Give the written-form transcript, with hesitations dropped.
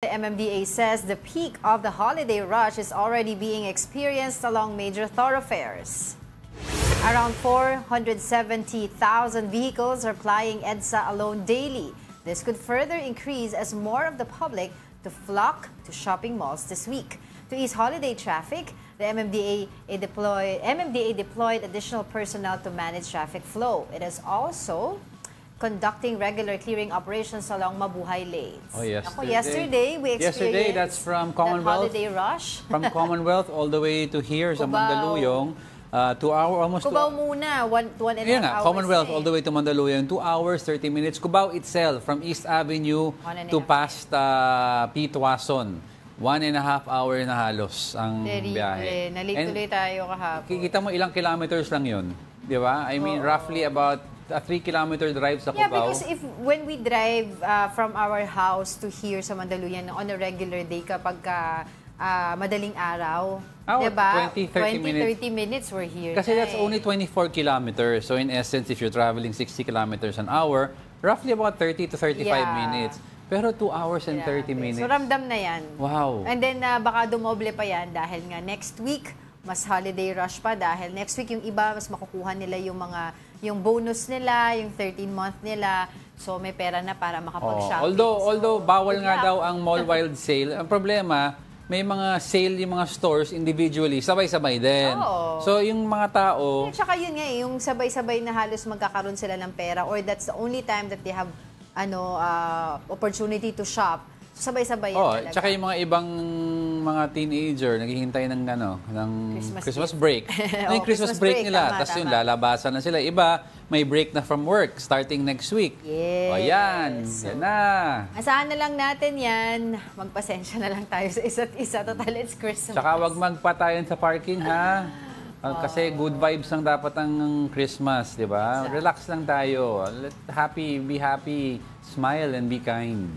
The MMDA says the peak of the holiday rush is already being experienced along major thoroughfares. Around 470,000 vehicles are plying EDSA alone daily. This could further increase as more of the public to flock to shopping malls this week. To ease holiday traffic, the MMDA deployed additional personnel to manage traffic flow. It is also conducting regular clearing operations along Mabuhay lanes. Oh, yesterday we experienced that's from Commonwealth. Holiday rush. From Commonwealth all the way to here sa Mandaluyong. 2 hours, almost Cubao muna, one and a half hours. Commonwealth all the way to Mandaluyong, 2 hours, 30 minutes. Cubao itself, from East Avenue to past P. Tuason, 1.5 hour na halos ang biyahe. Nalituloy tayo kahapon. Kikita mo ilang kilometers lang yun. Di ba? I mean, roughly about a 3-kilometer drive sa Cubao. Yeah, because when we drive from our house to here sa Mandaluyong on a regular day kapag madaling araw, diba? 20-30 minutes we're here. Kasi that's only 24 kilometers. So in essence, if you're traveling 60 kilometers an hour, roughly about 30 to 35 minutes. Pero 2 hours and 30 minutes. So ramdam na yan. Wow. And then baka dumoble pa yan dahil nga next week, mas holiday rush pa dahil next week yung iba mas makukuha nila yung bonus nila, yung 13th month nila. So may pera na para makapag-shopping. Although bawal nga daw ang mall wild sale, ang problema, may mga sale yung mga stores individually, sabay-sabay din. So yung mga tao... Tsaka yun nga yung sabay-sabay na halos magkakaroon sila ng pera or that's the only time that they have opportunity to shop. Sabay-sabay yan talaga. Tsaka yung mga ibang mga teenager naghihintay ng Christmas break. Yung Christmas break nila, tapos yung lalabasan na sila. Iba, may break na from work starting next week. Yes. O yan na. Asahan na lang natin yan. Magpasensya na lang tayo sa isa't isa. Total, it's Christmas. Tsaka wag magpatayan sa parking, ha? Kasi good vibes lang dapat ang Christmas, di ba? Relax lang tayo. Be happy, smile and be kind.